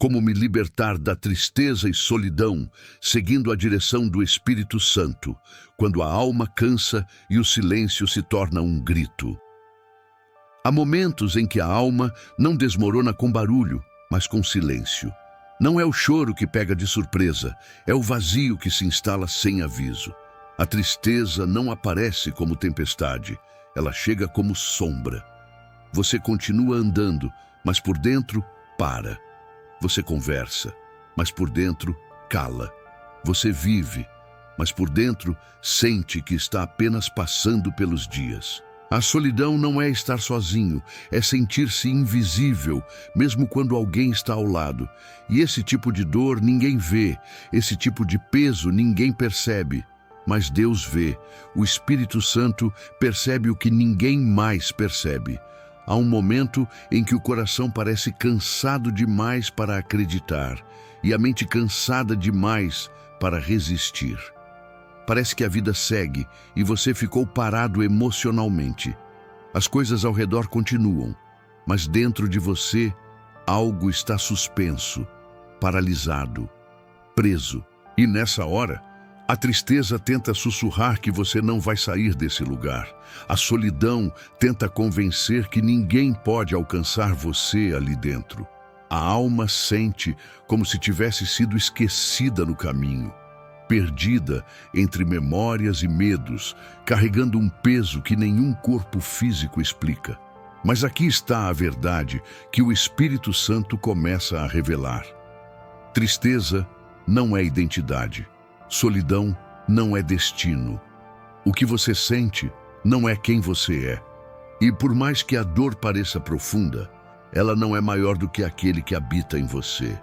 Como me libertar da tristeza e solidão, seguindo a direção do Espírito Santo, quando a alma cansa e o silêncio se torna um grito. Há momentos em que a alma não desmorona com barulho, mas com silêncio. Não é o choro que pega de surpresa, é o vazio que se instala sem aviso. A tristeza não aparece como tempestade, ela chega como sombra. Você continua andando, mas por dentro, para. Você conversa, mas por dentro, cala. Você vive, mas por dentro, sente que está apenas passando pelos dias. A solidão não é estar sozinho, é sentir-se invisível, mesmo quando alguém está ao lado. E esse tipo de dor ninguém vê, esse tipo de peso ninguém percebe. Mas Deus vê, o Espírito Santo percebe o que ninguém mais percebe. Há um momento em que o coração parece cansado demais para acreditar e a mente cansada demais para resistir. Parece que a vida segue e você ficou parado emocionalmente. As coisas ao redor continuam, mas dentro de você algo está suspenso, paralisado, preso. E nessa hora, a tristeza tenta sussurrar que você não vai sair desse lugar. A solidão tenta convencer que ninguém pode alcançar você ali dentro. A alma sente como se tivesse sido esquecida no caminho, perdida entre memórias e medos, carregando um peso que nenhum corpo físico explica. Mas aqui está a verdade que o Espírito Santo começa a revelar. Tristeza não é identidade. Solidão não é destino. O que você sente não é quem você é. E por mais que a dor pareça profunda, ela não é maior do que aquele que habita em você.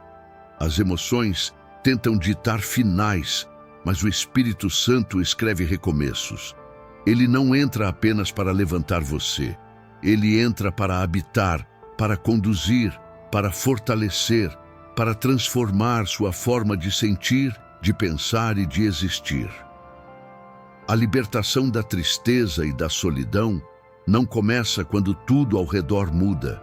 As emoções tentam ditar finais, mas o Espírito Santo escreve recomeços. Ele não entra apenas para levantar você. Ele entra para habitar, para conduzir, para fortalecer, para transformar sua forma de sentir, de pensar e de existir. A libertação da tristeza e da solidão não começa quando tudo ao redor muda.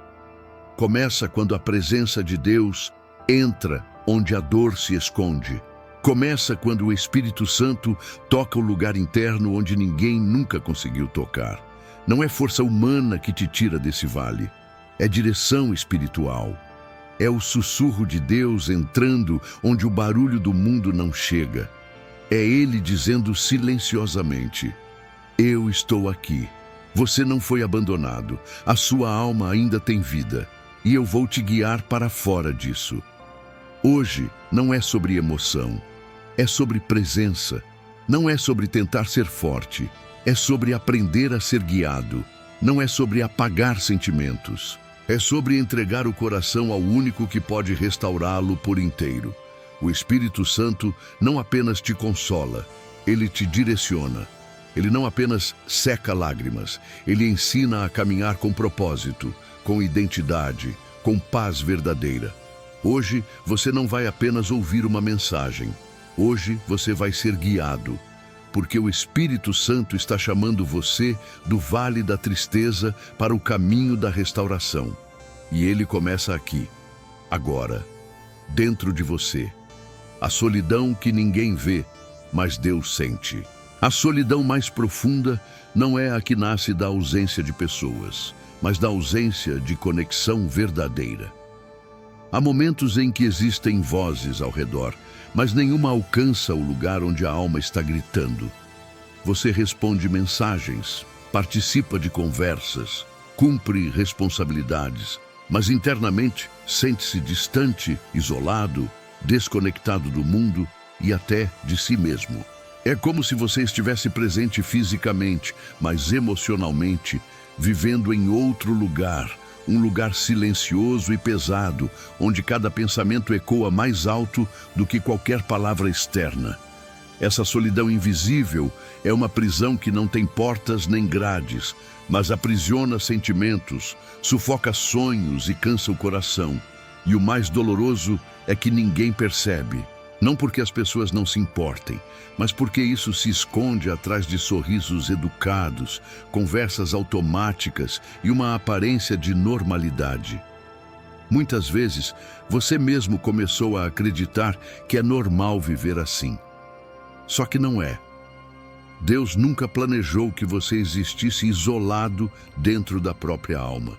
Começa quando a presença de Deus entra onde a dor se esconde. Começa quando o Espírito Santo toca o lugar interno onde ninguém nunca conseguiu tocar. Não é força humana que te tira desse vale, é direção espiritual. É o sussurro de Deus entrando onde o barulho do mundo não chega. É Ele dizendo silenciosamente: eu estou aqui. Você não foi abandonado. A sua alma ainda tem vida. E eu vou te guiar para fora disso. Hoje não é sobre emoção. É sobre presença. Não é sobre tentar ser forte. É sobre aprender a ser guiado. Não é sobre apagar sentimentos. É sobre entregar o coração ao único que pode restaurá-lo por inteiro. O Espírito Santo não apenas te consola, ele te direciona. Ele não apenas seca lágrimas, ele ensina a caminhar com propósito, com identidade, com paz verdadeira. Hoje você não vai apenas ouvir uma mensagem. Hoje você vai ser guiado, porque o Espírito Santo está chamando você do vale da tristeza para o caminho da restauração. E ele começa aqui, agora, dentro de você. A solidão que ninguém vê, mas Deus sente. A solidão mais profunda não é a que nasce da ausência de pessoas, mas da ausência de conexão verdadeira. Há momentos em que existem vozes ao redor, mas nenhuma alcança o lugar onde a alma está gritando. Você responde mensagens, participa de conversas, cumpre responsabilidades, mas internamente sente-se distante, isolado, desconectado do mundo e até de si mesmo. É como se você estivesse presente fisicamente, mas emocionalmente, vivendo em outro lugar, um lugar silencioso e pesado, onde cada pensamento ecoa mais alto do que qualquer palavra externa. Essa solidão invisível é uma prisão que não tem portas nem grades, mas aprisiona sentimentos, sufoca sonhos e cansa o coração. E o mais doloroso é que ninguém percebe. Não porque as pessoas não se importem, mas porque isso se esconde atrás de sorrisos educados, conversas automáticas e uma aparência de normalidade. Muitas vezes, você mesmo começou a acreditar que é normal viver assim. Só que não é. Deus nunca planejou que você existisse isolado dentro da própria alma.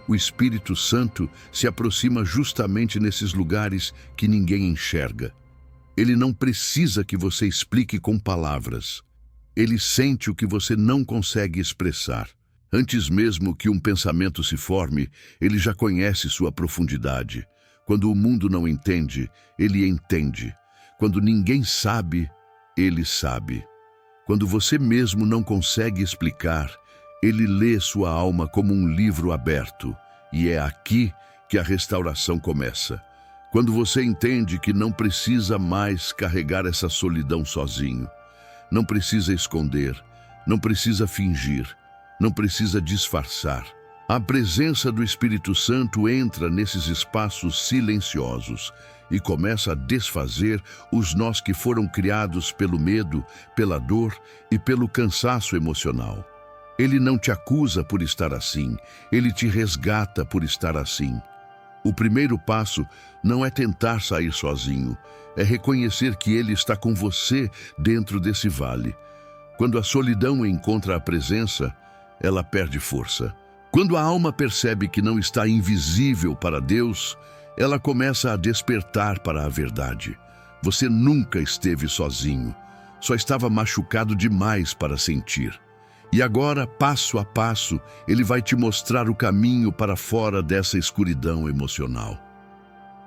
O Espírito Santo se aproxima justamente nesses lugares que ninguém enxerga. Ele não precisa que você explique com palavras. Ele sente o que você não consegue expressar. Antes mesmo que um pensamento se forme, ele já conhece sua profundidade. Quando o mundo não entende, ele entende. Quando ninguém sabe, ele sabe. Quando você mesmo não consegue explicar, ele lê sua alma como um livro aberto. E é aqui que a restauração começa. Quando você entende que não precisa mais carregar essa solidão sozinho. Não precisa esconder, não precisa fingir, não precisa disfarçar. A presença do Espírito Santo entra nesses espaços silenciosos e começa a desfazer os nós que foram criados pelo medo, pela dor e pelo cansaço emocional. Ele não te acusa por estar assim, ele te resgata por estar assim. O primeiro passo não é tentar sair sozinho, é reconhecer que ele está com você dentro desse vale. Quando a solidão encontra a presença, ela perde força. Quando a alma percebe que não está invisível para Deus, ela começa a despertar para a verdade. Você nunca esteve sozinho, só estava machucado demais para sentir. E agora, passo a passo, ele vai te mostrar o caminho para fora dessa escuridão emocional.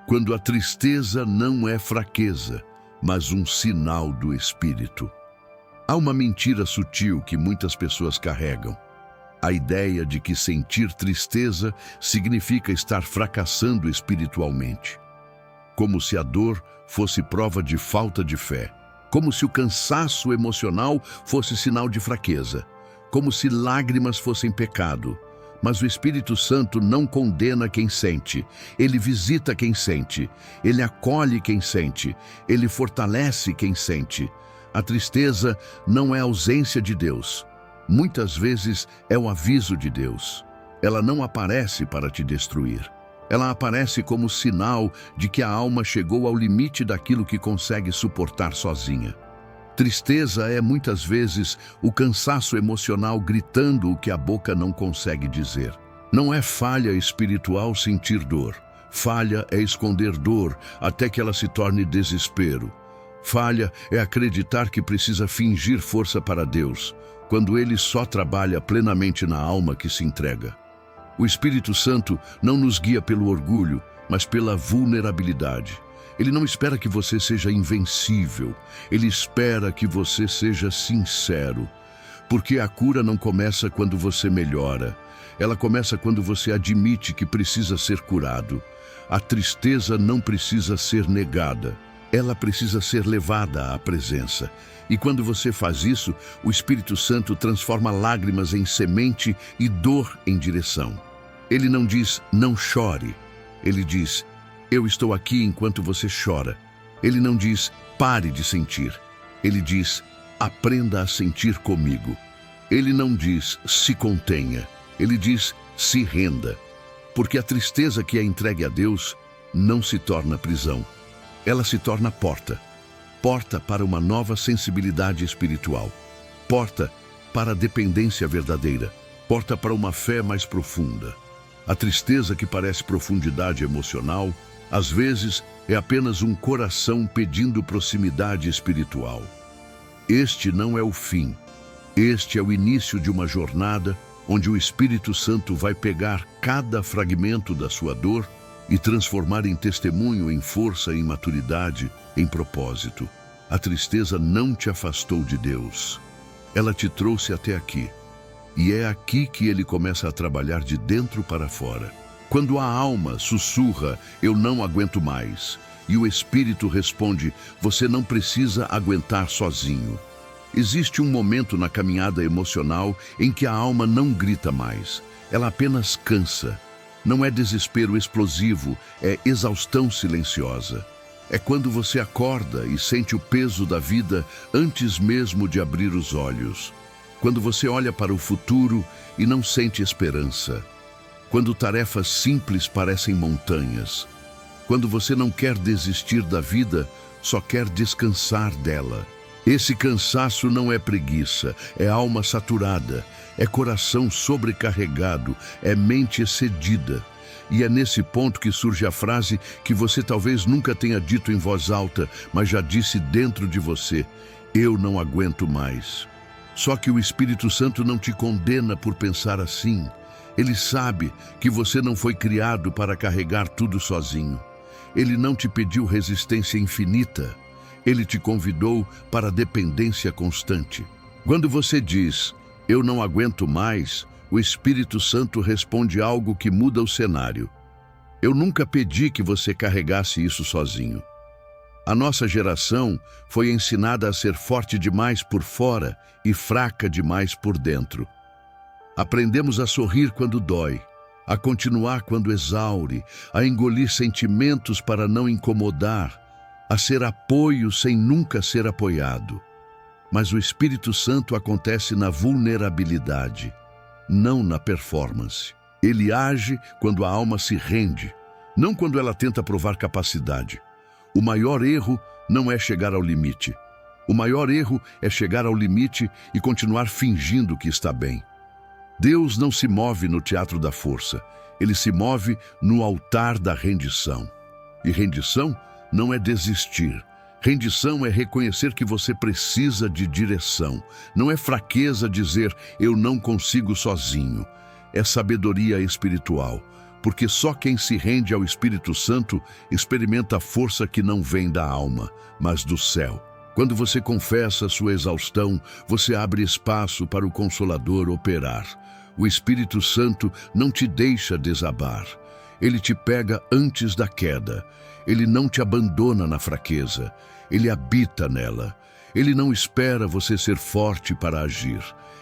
Quando a tristeza não é fraqueza, mas um sinal do Espírito. Há uma mentira sutil que muitas pessoas carregam. A ideia de que sentir tristeza significa estar fracassando espiritualmente. Como se a dor fosse prova de falta de fé. Como se o cansaço emocional fosse sinal de fraqueza. Como se lágrimas fossem pecado. Mas o Espírito Santo não condena quem sente. Ele visita quem sente. Ele acolhe quem sente. Ele fortalece quem sente. A tristeza não é ausência de Deus. Muitas vezes é o aviso de Deus. Ela não aparece para te destruir. Ela aparece como sinal de que a alma chegou ao limite daquilo que consegue suportar sozinha. Tristeza é muitas vezes o cansaço emocional gritando o que a boca não consegue dizer. Não é falha espiritual sentir dor. Falha é esconder dor até que ela se torne desespero. Falha é acreditar que precisa fingir força para Deus, quando Ele só trabalha plenamente na alma que se entrega. O Espírito Santo não nos guia pelo orgulho, mas pela vulnerabilidade. Ele não espera que você seja invencível, ele espera que você seja sincero. Porque a cura não começa quando você melhora, ela começa quando você admite que precisa ser curado. A tristeza não precisa ser negada, ela precisa ser levada à presença. E quando você faz isso, o Espírito Santo transforma lágrimas em semente e dor em direção. Ele não diz, não chore. Ele diz, eu estou aqui enquanto você chora. Ele não diz, pare de sentir. Ele diz, aprenda a sentir comigo. Ele não diz, se contenha. Ele diz, se renda. Porque a tristeza que é entregue a Deus não se torna prisão. Ela se torna porta. Porta para uma nova sensibilidade espiritual. Porta para a dependência verdadeira. Porta para uma fé mais profunda. A tristeza que parece profundidade emocional, às vezes, é apenas um coração pedindo proximidade espiritual. Este não é o fim. Este é o início de uma jornada onde o Espírito Santo vai pegar cada fragmento da sua dor e transformar em testemunho, em força, em maturidade, em propósito. A tristeza não te afastou de Deus. Ela te trouxe até aqui. E é aqui que ele começa a trabalhar de dentro para fora. Quando a alma sussurra, eu não aguento mais, e o Espírito responde, você não precisa aguentar sozinho. Existe um momento na caminhada emocional em que a alma não grita mais, ela apenas cansa. Não é desespero explosivo, é exaustão silenciosa. É quando você acorda e sente o peso da vida antes mesmo de abrir os olhos. Quando você olha para o futuro e não sente esperança. quando tarefas simples parecem montanhas, quando você não quer desistir da vida, só quer descansar dela. Esse cansaço não é preguiça, é alma saturada, é coração sobrecarregado, é mente excedida. E é nesse ponto que surge a frase que você talvez nunca tenha dito em voz alta, mas já disse dentro de você: eu não aguento mais. Só que o Espírito Santo não te condena por pensar assim. Ele sabe que você não foi criado para carregar tudo sozinho. Ele não te pediu resistência infinita. Ele te convidou para a dependência constante. Quando você diz, eu não aguento mais, o Espírito Santo responde algo que muda o cenário. Eu nunca pedi que você carregasse isso sozinho. A nossa geração foi ensinada a ser forte demais por fora e fraca demais por dentro. Aprendemos a sorrir quando dói, a continuar quando exaure, a engolir sentimentos para não incomodar, a ser apoio sem nunca ser apoiado. Mas o Espírito Santo acontece na vulnerabilidade, não na performance. Ele age quando a alma se rende, não quando ela tenta provar capacidade. O maior erro não é chegar ao limite. O maior erro é chegar ao limite e continuar fingindo que está bem. Deus não se move no teatro da força, ele se move no altar da rendição. E rendição não é desistir. Rendição é reconhecer que você precisa de direção. Não é fraqueza dizer, eu não consigo sozinho. É sabedoria espiritual, porque só quem se rende ao Espírito Santo experimenta a força que não vem da alma, mas do céu. Quando você confessa sua exaustão, você abre espaço para o Consolador operar. O Espírito Santo não te deixa desabar. Ele te pega antes da queda. Ele não te abandona na fraqueza. Ele habita nela. Ele não espera você ser forte para agir.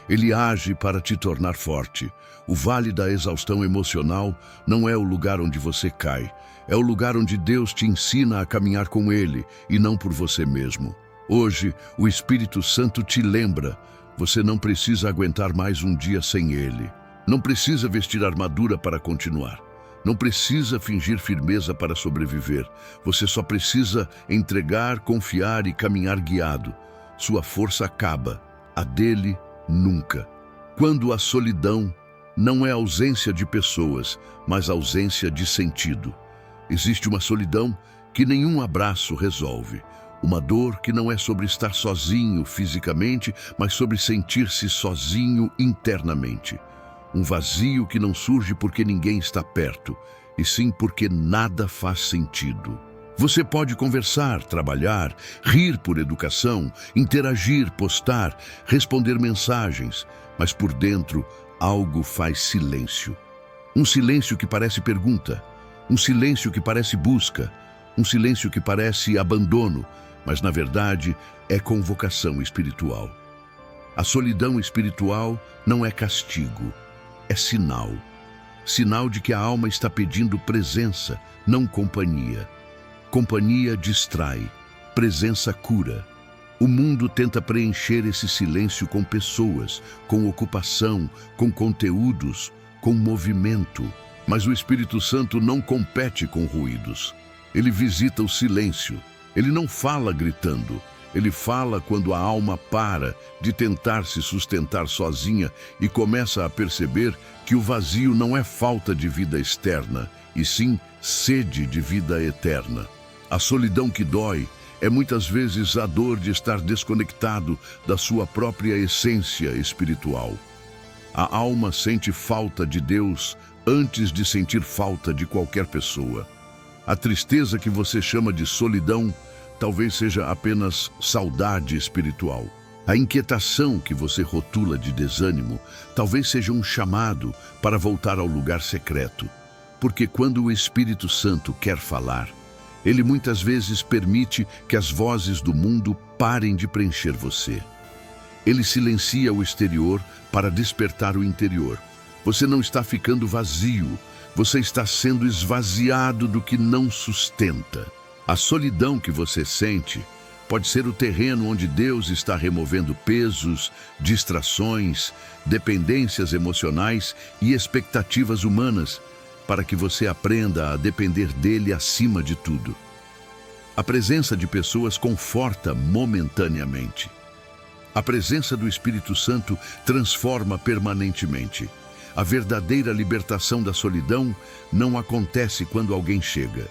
Ele age para te tornar forte. O vale da exaustão emocional não é o lugar onde você cai. É o lugar onde Deus te ensina a caminhar com Ele e não por você mesmo. Hoje, o Espírito Santo te lembra, você não precisa aguentar mais um dia sem Ele. Não precisa vestir armadura para continuar. Não precisa fingir firmeza para sobreviver. Você só precisa entregar, confiar e caminhar guiado. Sua força acaba, a dele nunca. Quando a solidão não é ausência de pessoas, mas ausência de sentido. Existe uma solidão que nenhum abraço resolve. Uma dor que não é sobre estar sozinho fisicamente, mas sobre sentir-se sozinho internamente. Um vazio que não surge porque ninguém está perto, e sim porque nada faz sentido. Você pode conversar, trabalhar, rir por educação, interagir, postar, responder mensagens, mas por dentro algo faz silêncio. Um silêncio que parece pergunta, um silêncio que parece busca, um silêncio que parece abandono, mas na verdade é convocação espiritual. A solidão espiritual não é castigo, é sinal. Sinal de que a alma está pedindo presença, não companhia. Companhia distrai, presença cura. O mundo tenta preencher esse silêncio com pessoas, com ocupação, com conteúdos, com movimento. Mas o Espírito Santo não compete com ruídos. Ele visita o silêncio. Ele não fala gritando. Ele fala quando a alma para de tentar se sustentar sozinha e começa a perceber que o vazio não é falta de vida externa, e sim sede de vida eterna. A solidão que dói é muitas vezes a dor de estar desconectado da sua própria essência espiritual. A alma sente falta de Deus antes de sentir falta de qualquer pessoa. A tristeza que você chama de solidão talvez seja apenas saudade espiritual. A inquietação que você rotula de desânimo talvez seja um chamado para voltar ao lugar secreto. Porque quando o Espírito Santo quer falar, ele muitas vezes permite que as vozes do mundo parem de preencher você. Ele silencia o exterior para despertar o interior. Você não está ficando vazio, você está sendo esvaziado do que não sustenta. A solidão que você sente Pode ser o terreno onde Deus está removendo pesos, distrações, dependências emocionais e expectativas humanas, para que você aprenda a depender dele acima de tudo. A presença de pessoas conforta momentaneamente. A presença do Espírito Santo transforma permanentemente. A verdadeira libertação da solidão não acontece quando alguém chega.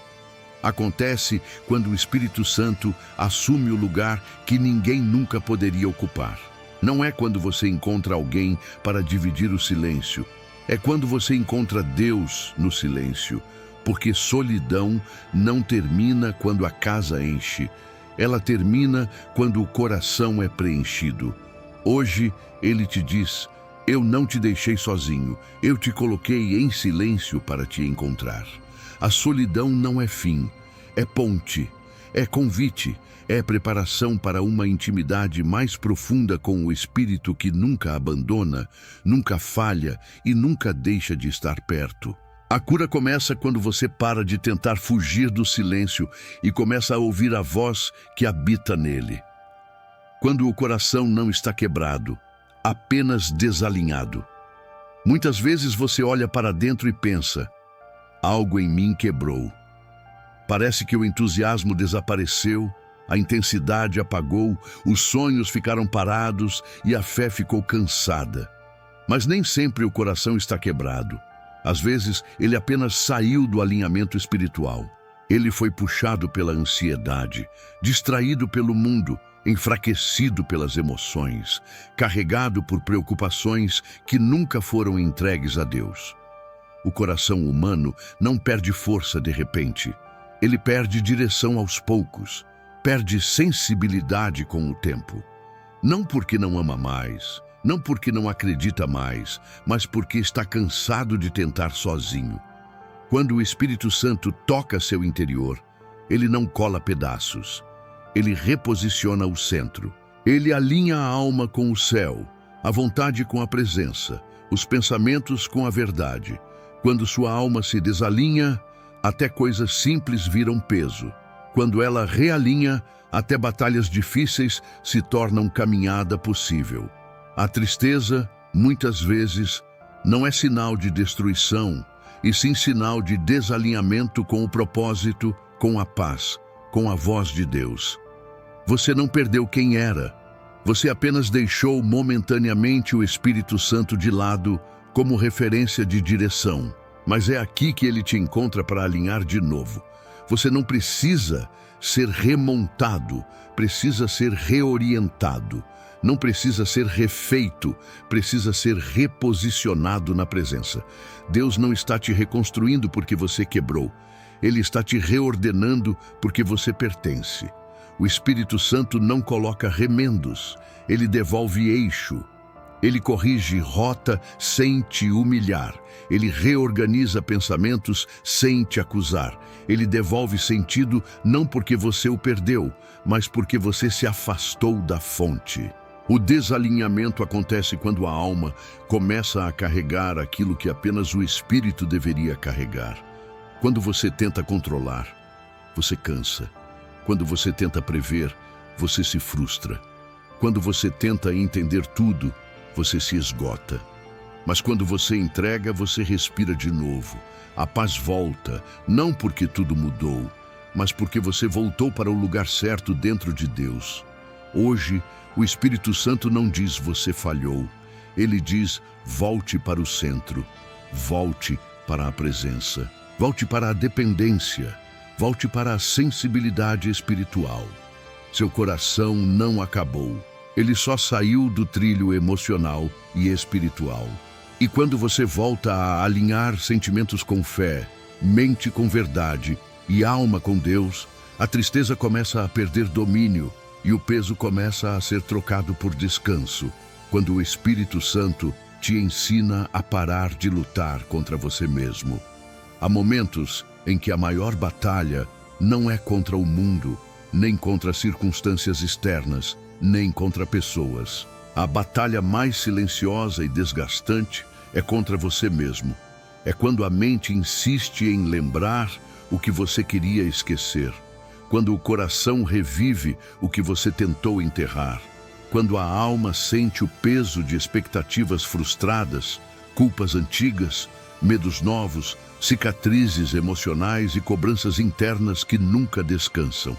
Acontece quando o Espírito Santo assume o lugar que ninguém nunca poderia ocupar. Não é quando você encontra alguém para dividir o silêncio. É quando você encontra Deus no silêncio. Porque solidão não termina quando a casa enche. Ela termina quando o coração é preenchido. Hoje, Ele te diz: eu não te deixei sozinho. Eu te coloquei em silêncio para te encontrar. A solidão não é fim, é ponte, é convite, é preparação para uma intimidade mais profunda com o Espírito que nunca abandona, nunca falha e nunca deixa de estar perto. A cura começa quando você para de tentar fugir do silêncio e começa a ouvir a voz que habita nele. Quando o coração não está quebrado, apenas desalinhado. Muitas vezes você olha para dentro e pensa: algo em mim quebrou. Parece que o entusiasmo desapareceu, a intensidade apagou, os sonhos ficaram parados e a fé ficou cansada. Mas nem sempre o coração está quebrado. Às vezes, ele apenas saiu do alinhamento espiritual. Ele foi puxado pela ansiedade, distraído pelo mundo, enfraquecido pelas emoções, carregado por preocupações que nunca foram entregues a Deus. O coração humano não perde força de repente. Ele perde direção aos poucos, perde sensibilidade com o tempo. Não porque não ama mais, não porque não acredita mais, mas porque está cansado de tentar sozinho. Quando o Espírito Santo toca seu interior, ele não cola pedaços. Ele reposiciona o centro. Ele alinha a alma com o céu, a vontade com a presença, os pensamentos com a verdade. Quando sua alma se desalinha, até coisas simples viram peso. Quando ela realinha, até batalhas difíceis se tornam caminhada possível. A tristeza, muitas vezes, não é sinal de destruição, e sim sinal de desalinhamento com o propósito, com a paz, com a voz de Deus. Você não perdeu quem era. Você apenas deixou momentaneamente o Espírito Santo de lado como referência de direção. Mas é aqui que ele te encontra para alinhar de novo. Você não precisa ser remontado, precisa ser reorientado. Não precisa ser refeito, precisa ser reposicionado na presença. Deus não está te reconstruindo porque você quebrou. Ele está te reordenando porque você pertence. O Espírito Santo não coloca remendos, ele devolve eixo. Ele corrige rota sem te humilhar. Ele reorganiza pensamentos sem te acusar. Ele devolve sentido não porque você o perdeu, mas porque você se afastou da fonte. O desalinhamento acontece quando a alma começa a carregar aquilo que apenas o Espírito deveria carregar. Quando você tenta controlar, você cansa. Quando você tenta prever, você se frustra. Quando você tenta entender tudo, você se esgota. Mas quando você entrega, você respira de novo. A paz volta, não porque tudo mudou, mas porque você voltou para o lugar certo dentro de Deus. Hoje, o Espírito Santo não diz você falhou. Ele diz: volte para o centro, volte para a presença, volte para a dependência, volte para a sensibilidade espiritual. Seu coração não acabou. Ele só saiu do trilho emocional e espiritual. E quando você volta a alinhar sentimentos com fé, mente com verdade e alma com Deus, a tristeza começa a perder domínio e o peso começa a ser trocado por descanso, quando o Espírito Santo te ensina a parar de lutar contra você mesmo. Há momentos em que a maior batalha não é contra o mundo, nem contra circunstâncias externas, nem contra pessoas. A batalha mais silenciosa e desgastante é contra você mesmo. É quando a mente insiste em lembrar o que você queria esquecer. quando o coração revive o que você tentou enterrar, quando a alma sente o peso de expectativas frustradas, culpas antigas, medos novos, cicatrizes emocionais e cobranças internas que nunca descansam.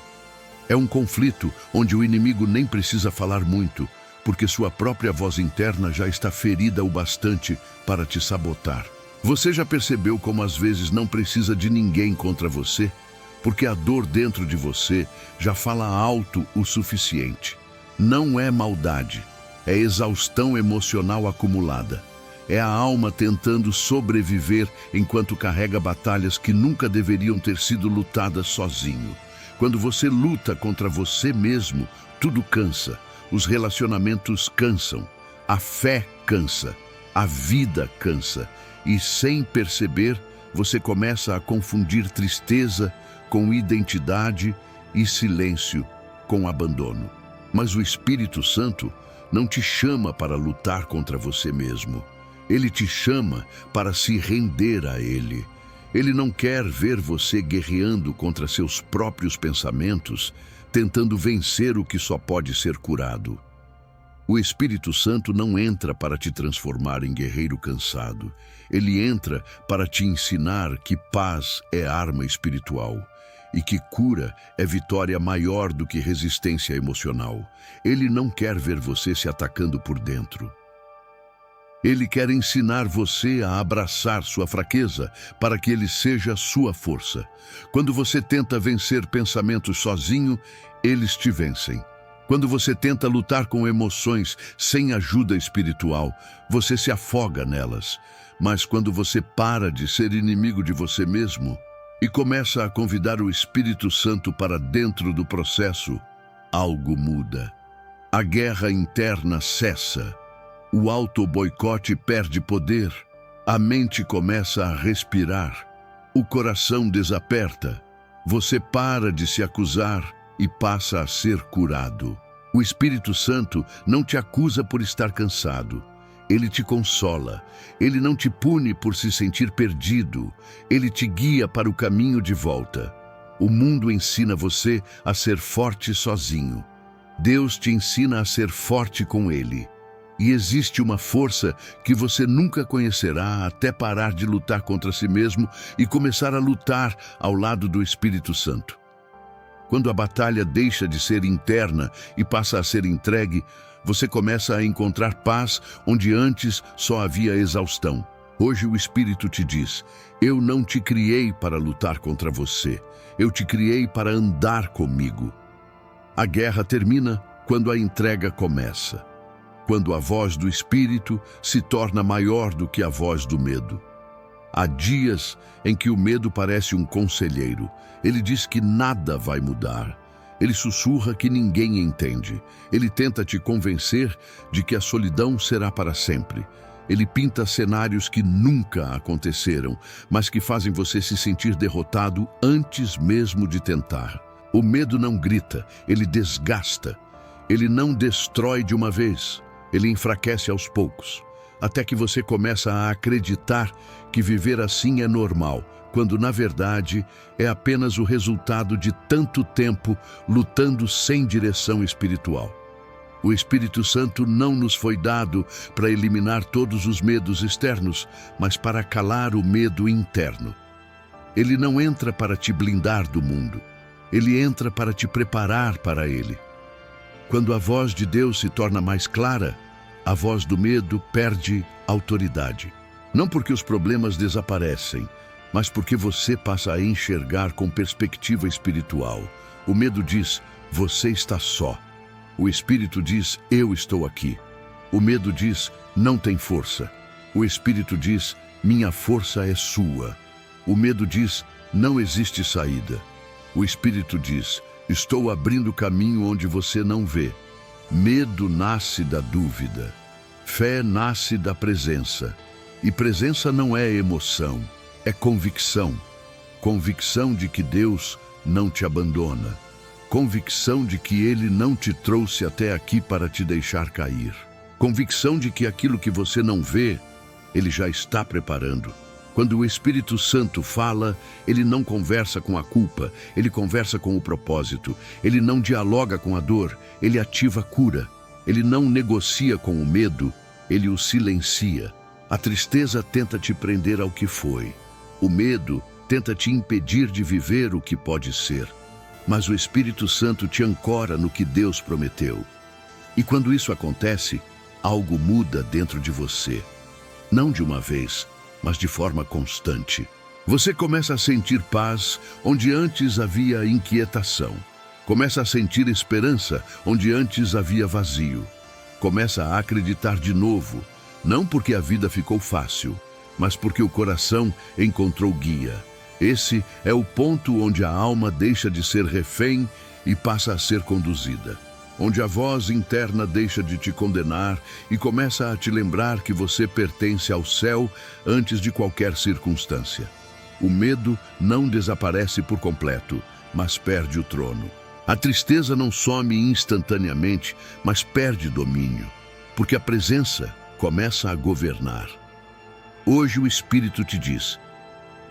É um conflito onde o inimigo nem precisa falar muito, porque sua própria voz interna já está ferida o bastante para te sabotar. Você já percebeu como às vezes não precisa de ninguém contra você? Porque a dor dentro de você já fala alto o suficiente. Não é maldade, é exaustão emocional acumulada. É a alma tentando sobreviver enquanto carrega batalhas que nunca deveriam ter sido lutadas sozinho. Quando você luta contra você mesmo, tudo cansa. Os relacionamentos cansam, a fé cansa, a vida cansa. E sem perceber, você começa a confundir tristeza com identidade e silêncio com abandono. Mas o Espírito Santo não te chama para lutar contra você mesmo. Ele te chama para se render a Ele. Ele não quer ver você guerreando contra seus próprios pensamentos, tentando vencer o que só pode ser curado. O Espírito Santo não entra para te transformar em guerreiro cansado. Ele entra para te ensinar que paz é arma espiritual e que cura é vitória maior do que resistência emocional. Ele não quer ver você se atacando por dentro. Ele quer ensinar você a abraçar sua fraqueza para que ele seja sua força. Quando você tenta vencer pensamentos sozinho, eles te vencem. Quando você tenta lutar com emoções sem ajuda espiritual, você se afoga nelas. Mas quando você para de ser inimigo de você mesmo e começa a convidar o Espírito Santo para dentro do processo, algo muda. A guerra interna cessa. O auto-boicote perde poder. A mente começa a respirar. O coração desaperta. Você para de se acusar e passa a ser curado. O Espírito Santo não te acusa por estar cansado. Ele te consola. Ele não te pune por se sentir perdido. Ele te guia para o caminho de volta. O mundo ensina você a ser forte sozinho. Deus te ensina a ser forte com Ele. E existe uma força que você nunca conhecerá até parar de lutar contra si mesmo e começar a lutar ao lado do Espírito Santo. Quando a batalha deixa de ser interna e passa a ser entregue, você começa a encontrar paz onde antes só havia exaustão. Hoje o Espírito te diz: eu não te criei para lutar contra você, eu te criei para andar comigo. A guerra termina quando a entrega começa. Quando a voz do Espírito se torna maior do que a voz do medo. Há dias em que o medo parece um conselheiro. Ele diz que nada vai mudar. Ele sussurra que ninguém entende. Ele tenta te convencer de que a solidão será para sempre. Ele pinta cenários que nunca aconteceram, mas que fazem você se sentir derrotado antes mesmo de tentar. O medo não grita, ele desgasta. Ele não destrói de uma vez. Ele enfraquece aos poucos, até que você começa a acreditar que viver assim é normal, quando na verdade é apenas o resultado de tanto tempo lutando sem direção espiritual. O Espírito Santo não nos foi dado para eliminar todos os medos externos, mas para calar o medo interno. Ele não entra para te blindar do mundo, ele entra para te preparar para ele. Quando a voz de Deus se torna mais clara, a voz do medo perde autoridade. Não porque os problemas desaparecem, mas porque você passa a enxergar com perspectiva espiritual. O medo diz: você está só. O Espírito diz: eu estou aqui. O medo diz: não tem força. O Espírito diz: minha força é sua. O medo diz: não existe saída. O Espírito diz: estou abrindo caminho onde você não vê. Medo nasce da dúvida. Fé nasce da presença. E presença não é emoção, é convicção. Convicção de que Deus não te abandona. Convicção de que Ele não te trouxe até aqui para te deixar cair. Convicção de que aquilo que você não vê, Ele já está preparando. Quando o Espírito Santo fala, ele não conversa com a culpa, ele conversa com o propósito. Ele não dialoga com a dor, ele ativa a cura. Ele não negocia com o medo, ele o silencia. A tristeza tenta te prender ao que foi. O medo tenta te impedir de viver o que pode ser. Mas o Espírito Santo te ancora no que Deus prometeu. E quando isso acontece, algo muda dentro de você. Não de uma vez, mas de forma constante. Você começa a sentir paz onde antes havia inquietação. Começa a sentir esperança onde antes havia vazio. Começa a acreditar de novo, não porque a vida ficou fácil, mas porque o coração encontrou guia. Esse é o ponto onde a alma deixa de ser refém e passa a ser conduzida. Onde a voz interna deixa de te condenar e começa a te lembrar que você pertence ao céu antes de qualquer circunstância. O medo não desaparece por completo, mas perde o trono. A tristeza não some instantaneamente, mas perde domínio, porque a presença começa a governar. Hoje o Espírito te diz: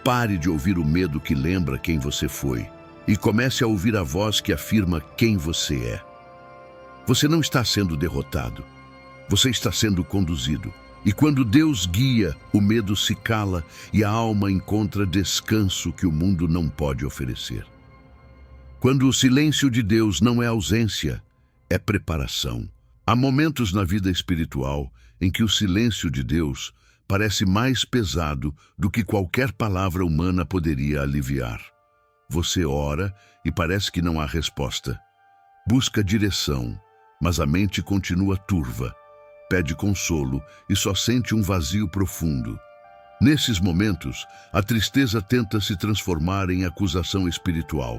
pare de ouvir o medo que lembra quem você foi e comece a ouvir a voz que afirma quem você é. Você não está sendo derrotado, você está sendo conduzido. E quando Deus guia, o medo se cala e a alma encontra descanso que o mundo não pode oferecer. Quando o silêncio de Deus não é ausência, é preparação. Há momentos na vida espiritual em que o silêncio de Deus parece mais pesado do que qualquer palavra humana poderia aliviar. Você ora e parece que não há resposta. Busca direção, mas a mente continua turva. Pede consolo e só sente um vazio profundo. Nesses momentos, a tristeza tenta se transformar em acusação espiritual.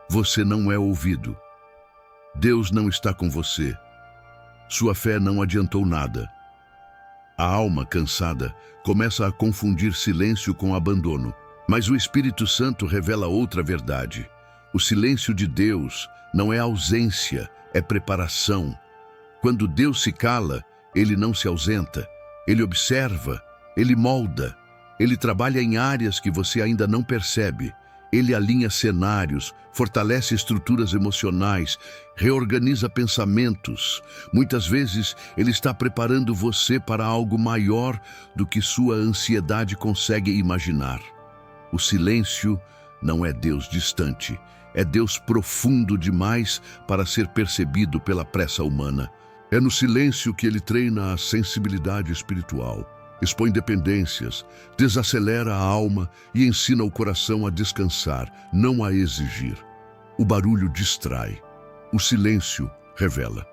Você não é ouvido. Deus não está com você. Sua fé não adiantou nada. A alma cansada começa a confundir silêncio com abandono. Mas o Espírito Santo revela outra verdade. O silêncio de Deus não é ausência, é preparação. Quando Deus se cala, ele não se ausenta. Ele observa, ele molda. Ele trabalha em áreas que você ainda não percebe. Ele alinha cenários, fortalece estruturas emocionais, reorganiza pensamentos. Muitas vezes, ele está preparando você para algo maior do que sua ansiedade consegue imaginar. O silêncio não é Deus distante, é Deus profundo demais para ser percebido pela pressa humana. É no silêncio que ele treina a sensibilidade espiritual, expõe dependências, desacelera a alma e ensina o coração a descansar, não a exigir. O barulho distrai, o silêncio revela.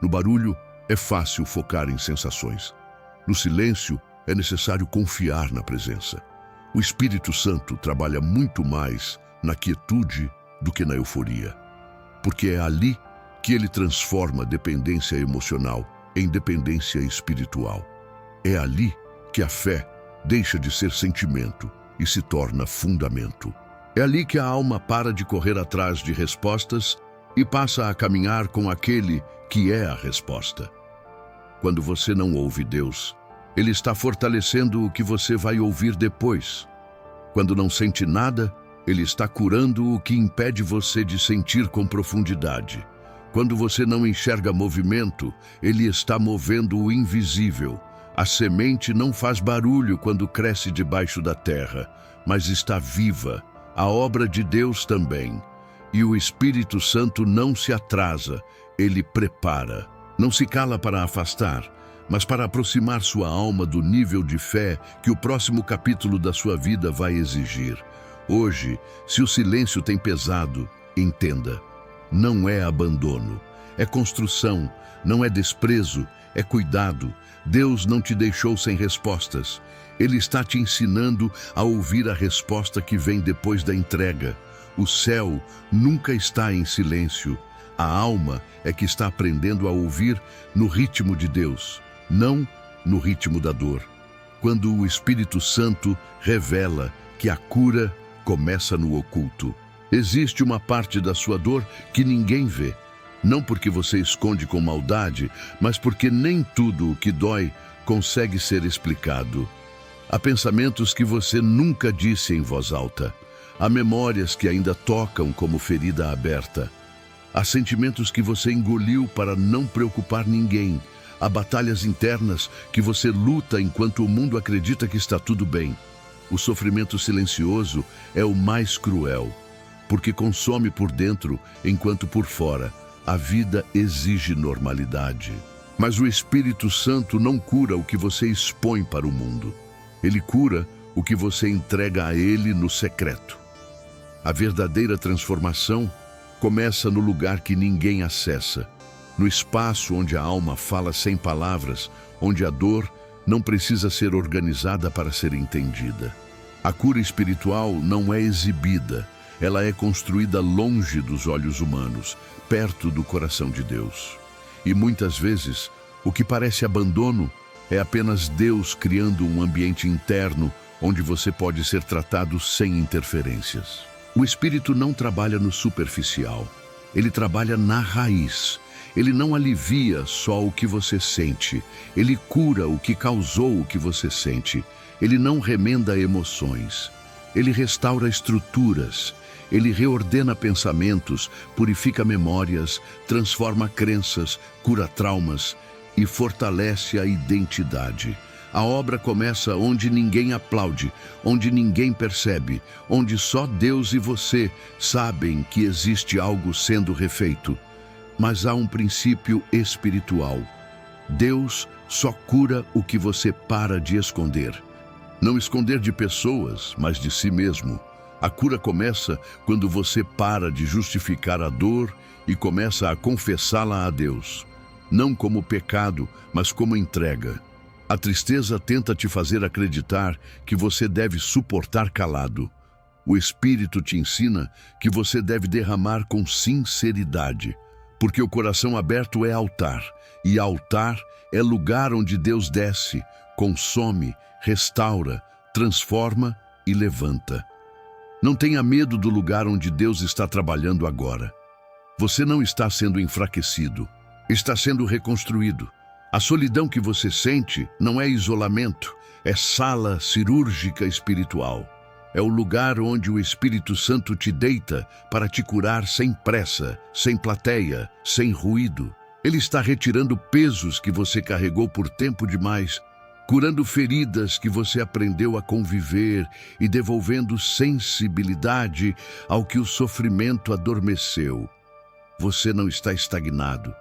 No barulho é fácil focar em sensações. No silêncio é necessário confiar na presença. O Espírito Santo trabalha muito mais na quietude do que na euforia, porque é ali que ele transforma dependência emocional em dependência espiritual. É ali que a fé deixa de ser sentimento e se torna fundamento. É ali que a alma para de correr atrás de respostas e passa a caminhar com aquele que é a resposta. Quando você não ouve Deus, ele está fortalecendo o que você vai ouvir depois. Quando não sente nada, ele está curando o que impede você de sentir com profundidade. Quando você não enxerga movimento, ele está movendo o invisível. A semente não faz barulho quando cresce debaixo da terra, mas está viva. A obra de Deus também. E o Espírito Santo não se atrasa, ele prepara. Não se cala para afastar, mas para aproximar sua alma do nível de fé que o próximo capítulo da sua vida vai exigir. Hoje, se o silêncio tem pesado, entenda. Não é abandono, é construção, não é desprezo, é cuidado. Deus não te deixou sem respostas. Ele está te ensinando a ouvir a resposta que vem depois da entrega. O céu nunca está em silêncio. A alma é que está aprendendo a ouvir no ritmo de Deus, não no ritmo da dor. Quando o Espírito Santo revela que a cura começa no oculto. Existe uma parte da sua dor que ninguém vê. Não porque você esconde com maldade, mas porque nem tudo o que dói consegue ser explicado. Há pensamentos que você nunca disse em voz alta. Há memórias que ainda tocam como ferida aberta. Há sentimentos que você engoliu para não preocupar ninguém. Há batalhas internas que você luta enquanto o mundo acredita que está tudo bem. O sofrimento silencioso é o mais cruel, porque consome por dentro enquanto por fora a vida exige normalidade. Mas o Espírito Santo não cura o que você expõe para o mundo. Ele cura o que você entrega a Ele no secreto. A verdadeira transformação começa no lugar que ninguém acessa, no espaço onde a alma fala sem palavras, onde a dor não precisa ser organizada para ser entendida. A cura espiritual não é exibida, ela é construída longe dos olhos humanos, perto do coração de Deus. E muitas vezes, o que parece abandono é apenas Deus criando um ambiente interno onde você pode ser tratado sem interferências. O Espírito não trabalha no superficial, ele trabalha na raiz. Ele não alivia só o que você sente, ele cura o que causou o que você sente. Ele não remenda emoções, ele restaura estruturas, ele reordena pensamentos, purifica memórias, transforma crenças, cura traumas e fortalece a identidade. A obra começa onde ninguém aplaude, onde ninguém percebe, onde só Deus e você sabem que existe algo sendo refeito. Mas há um princípio espiritual. Deus só cura o que você para de esconder. Não esconder de pessoas, mas de si mesmo. A cura começa quando você para de justificar a dor e começa a confessá-la a Deus. Não como pecado, mas como entrega. A tristeza tenta te fazer acreditar que você deve suportar calado. O Espírito te ensina que você deve derramar com sinceridade, porque o coração aberto é altar, e altar é lugar onde Deus desce, consome, restaura, transforma e levanta. Não tenha medo do lugar onde Deus está trabalhando agora. Você não está sendo enfraquecido, está sendo reconstruído. A solidão que você sente não é isolamento, é sala cirúrgica espiritual. É o lugar onde o Espírito Santo te deita para te curar sem pressa, sem plateia, sem ruído. Ele está retirando pesos que você carregou por tempo demais, curando feridas que você aprendeu a conviver e devolvendo sensibilidade ao que o sofrimento adormeceu. Você não está estagnado.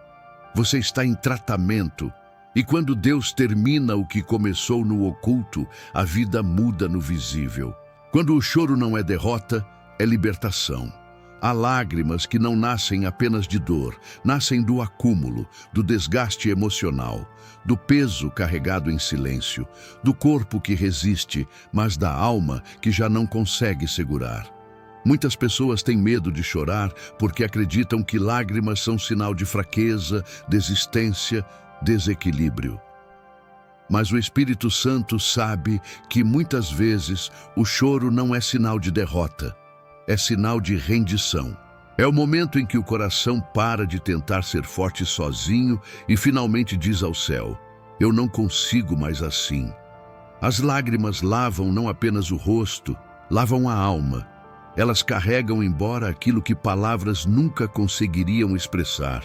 Você está em tratamento. E quando Deus termina o que começou no oculto, a vida muda no visível. Quando o choro não é derrota, é libertação. Há lágrimas que não nascem apenas de dor, nascem do acúmulo, do desgaste emocional, do peso carregado em silêncio, do corpo que resiste, mas da alma que já não consegue segurar. Muitas pessoas têm medo de chorar porque acreditam que lágrimas são sinal de fraqueza, desistência, desequilíbrio. Mas o Espírito Santo sabe que muitas vezes o choro não é sinal de derrota, é sinal de rendição. É o momento em que o coração para de tentar ser forte sozinho e finalmente diz ao céu: eu não consigo mais assim. As lágrimas lavam não apenas o rosto, lavam a alma. Elas carregam embora aquilo que palavras nunca conseguiriam expressar.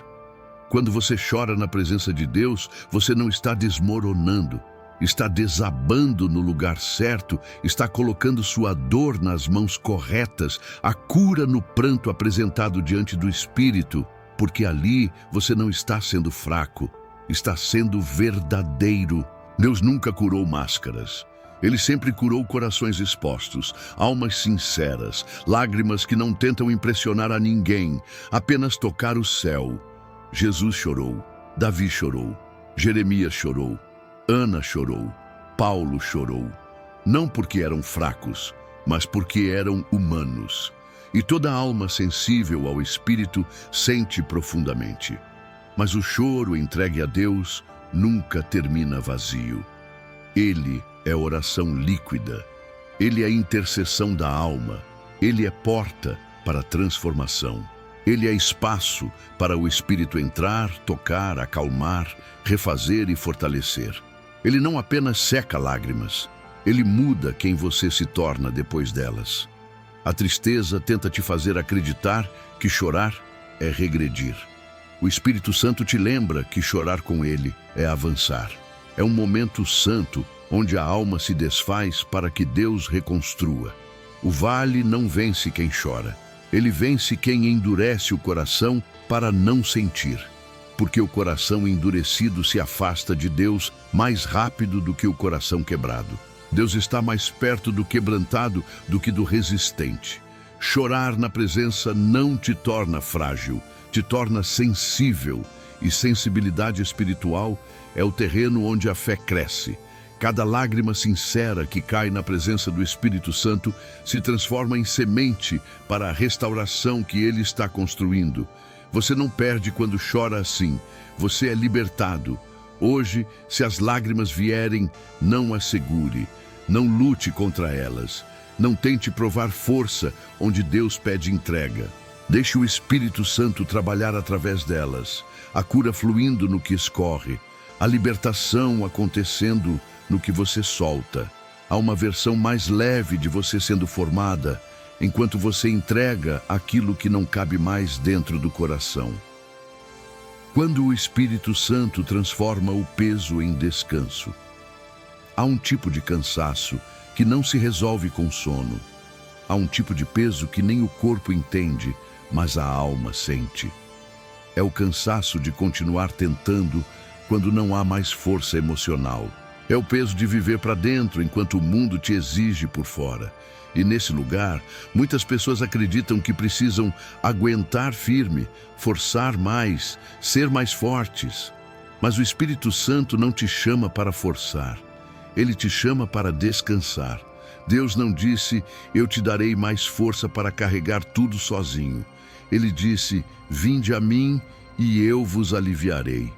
Quando você chora na presença de Deus, você não está desmoronando, está desabando no lugar certo, está colocando sua dor nas mãos corretas, a cura no pranto apresentado diante do Espírito, porque ali você não está sendo fraco, está sendo verdadeiro. Deus nunca curou máscaras. Ele sempre curou corações expostos, almas sinceras, lágrimas que não tentam impressionar a ninguém, apenas tocar o céu. Jesus chorou, Davi chorou, Jeremias chorou, Ana chorou, Paulo chorou. Não porque eram fracos, mas porque eram humanos. E toda alma sensível ao Espírito sente profundamente. Mas o choro entregue a Deus nunca termina vazio. Ele é oração líquida. Ele é intercessão da alma. Ele é porta para a transformação. Ele é espaço para o Espírito entrar, tocar, acalmar, refazer e fortalecer. Ele não apenas seca lágrimas, Ele muda quem você se torna depois delas. A tristeza tenta te fazer acreditar que chorar é regredir. O Espírito Santo te lembra que chorar com ele é avançar. É um momento santo onde a alma se desfaz para que Deus reconstrua. O vale não vence quem chora. Ele vence quem endurece o coração para não sentir. Porque o coração endurecido se afasta de Deus mais rápido do que o coração quebrado. Deus está mais perto do quebrantado do que do resistente. Chorar na presença não te torna frágil, te torna sensível. E sensibilidade espiritual é o terreno onde a fé cresce. Cada lágrima sincera que cai na presença do Espírito Santo se transforma em semente para a restauração que Ele está construindo. Você não perde quando chora assim, você é libertado. Hoje, se as lágrimas vierem, não as segure, não lute contra elas, não tente provar força onde Deus pede entrega. Deixe o Espírito Santo trabalhar através delas, a cura fluindo no que escorre, a libertação acontecendo no que você solta. Há uma versão mais leve de você sendo formada, enquanto você entrega aquilo que não cabe mais dentro do coração. Quando o Espírito Santo transforma o peso em descanso. Há um tipo de cansaço que não se resolve com sono. Há um tipo de peso que nem o corpo entende, mas a alma sente. É o cansaço de continuar tentando quando não há mais força emocional. É o peso de viver para dentro enquanto o mundo te exige por fora. E nesse lugar, muitas pessoas acreditam que precisam aguentar firme, forçar mais, ser mais fortes. Mas o Espírito Santo não te chama para forçar. Ele te chama para descansar. Deus não disse, eu te darei mais força para carregar tudo sozinho. Ele disse, vinde a mim e eu vos aliviarei.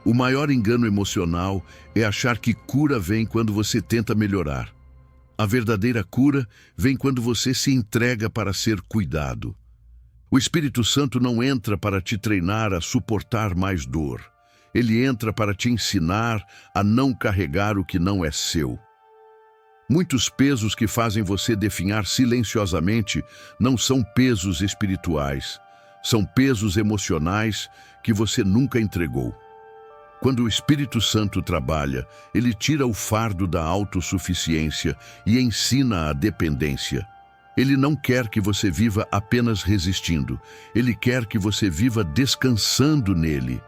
O maior engano emocional é achar que cura vem quando você tenta melhorar. A verdadeira cura vem quando você se entrega para ser cuidado. O Espírito Santo não entra para te treinar a suportar mais dor. Ele entra para te ensinar a não carregar o que não é seu. Muitos pesos que fazem você definhar silenciosamente não são pesos espirituais, são pesos emocionais que você nunca entregou. Quando o Espírito Santo trabalha, ele tira o fardo da autossuficiência e ensina a dependência. Ele não quer que você viva apenas resistindo, ele quer que você viva descansando nele.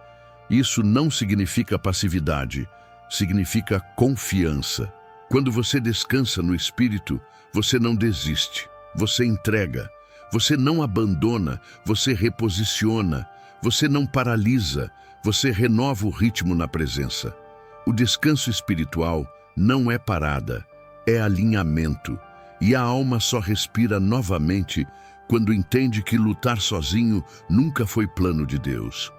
Isso não significa passividade, significa confiança. Quando você descansa no Espírito, você não desiste, você entrega, você não abandona, você reposiciona, você não paralisa, você renova o ritmo na presença. O descanso espiritual não é parada, é alinhamento. E a alma só respira novamente quando entende que lutar sozinho nunca foi plano de Deus.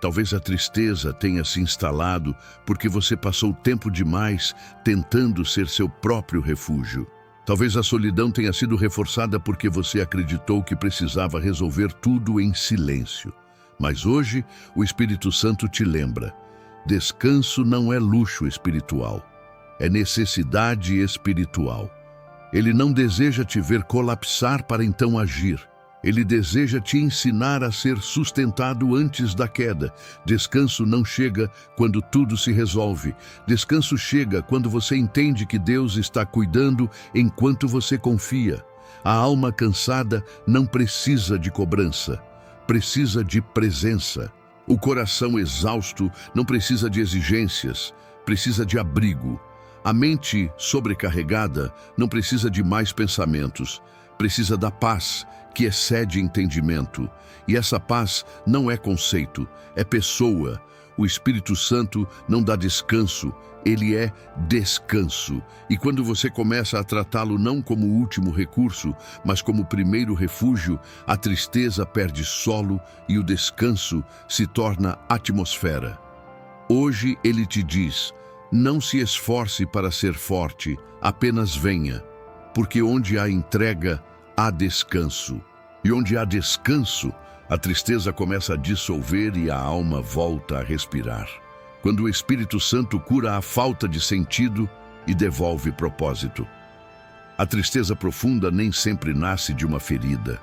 Talvez a tristeza tenha se instalado porque você passou tempo demais tentando ser seu próprio refúgio. Talvez a solidão tenha sido reforçada porque você acreditou que precisava resolver tudo em silêncio. Mas hoje, o Espírito Santo te lembra: descanso não é luxo espiritual, é necessidade espiritual. Ele não deseja te ver colapsar para então agir. Ele deseja te ensinar a ser sustentado antes da queda. Descanso não chega quando tudo se resolve. Descanso chega quando você entende que Deus está cuidando enquanto você confia. A alma cansada não precisa de cobrança, precisa de presença. O coração exausto não precisa de exigências, precisa de abrigo. A mente sobrecarregada não precisa de mais pensamentos, precisa da paz que excede entendimento. E essa paz não é conceito, é pessoa. O Espírito Santo não dá descanso, ele é descanso. E quando você começa a tratá-lo não como último recurso, mas como primeiro refúgio, a tristeza perde solo e o descanso se torna atmosfera. Hoje ele te diz: não se esforce para ser forte, apenas venha, porque onde há entrega, há descanso. E onde há descanso, a tristeza começa a dissolver e a alma volta a respirar. Quando o Espírito Santo cura a falta de sentido, e devolve propósito. A tristeza profunda nem sempre nasce de uma ferida.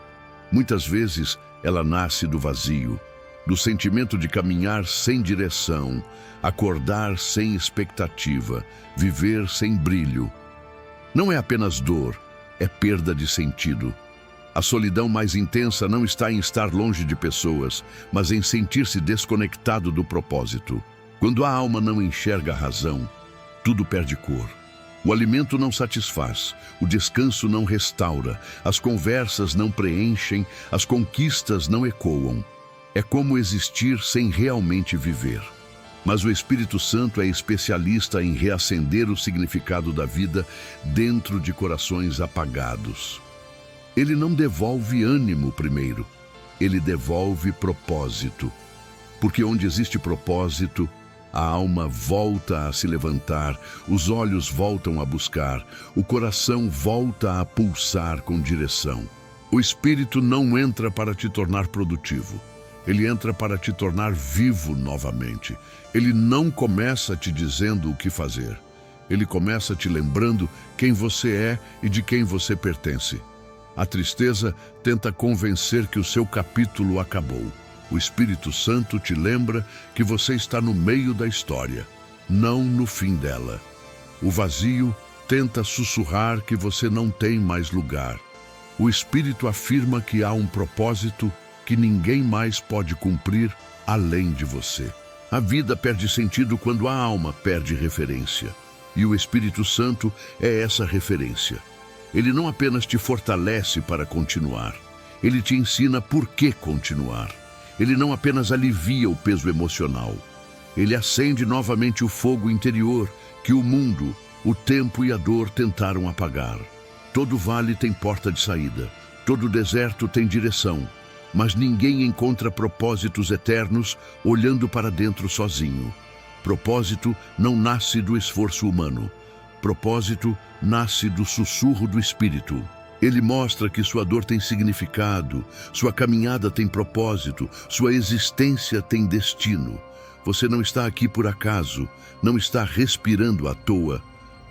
Muitas vezes ela nasce do vazio, do sentimento de caminhar sem direção, acordar sem expectativa, viver sem brilho. Não é apenas dor, é perda de sentido. A solidão mais intensa não está em estar longe de pessoas, mas em sentir-se desconectado do propósito. Quando a alma não enxerga a razão, tudo perde cor. O alimento não satisfaz, o descanso não restaura, as conversas não preenchem, as conquistas não ecoam. É como existir sem realmente viver. Mas o Espírito Santo é especialista em reacender o significado da vida dentro de corações apagados. Ele não devolve ânimo primeiro, ele devolve propósito. Porque onde existe propósito, a alma volta a se levantar, os olhos voltam a buscar, o coração volta a pulsar com direção. O Espírito não entra para te tornar produtivo. Ele entra para te tornar vivo novamente. Ele não começa te dizendo o que fazer. Ele começa te lembrando quem você é e de quem você pertence. A tristeza tenta convencer que o seu capítulo acabou. O Espírito Santo te lembra que você está no meio da história, não no fim dela. O vazio tenta sussurrar que você não tem mais lugar. O Espírito afirma que há um propósito que ninguém mais pode cumprir além de você. A vida perde sentido quando a alma perde referência. E o Espírito Santo é essa referência. Ele não apenas te fortalece para continuar, ele te ensina por que continuar. Ele não apenas alivia o peso emocional, ele acende novamente o fogo interior que o mundo, o tempo e a dor tentaram apagar. Todo vale tem porta de saída, todo deserto tem direção, mas ninguém encontra propósitos eternos olhando para dentro sozinho. Propósito não nasce do esforço humano. Propósito nasce do sussurro do Espírito. Ele mostra que sua dor tem significado, sua caminhada tem propósito, sua existência tem destino. Você não está aqui por acaso, não está respirando à toa.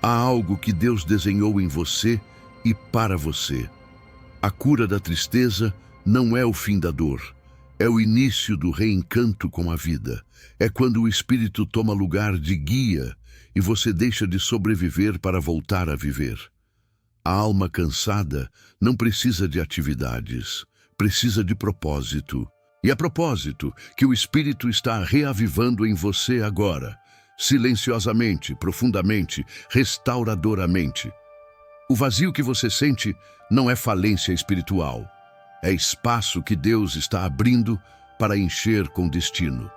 Há algo que Deus desenhou em você e para você. A cura da tristeza não é o fim da dor, é o início do reencanto com a vida. É quando o Espírito toma lugar de guia e você deixa de sobreviver para voltar a viver. A alma cansada não precisa de atividades, precisa de propósito. E é propósito que o Espírito está reavivando em você agora, silenciosamente, profundamente, restauradoramente. O vazio que você sente não é falência espiritual, é espaço que Deus está abrindo para encher com destino.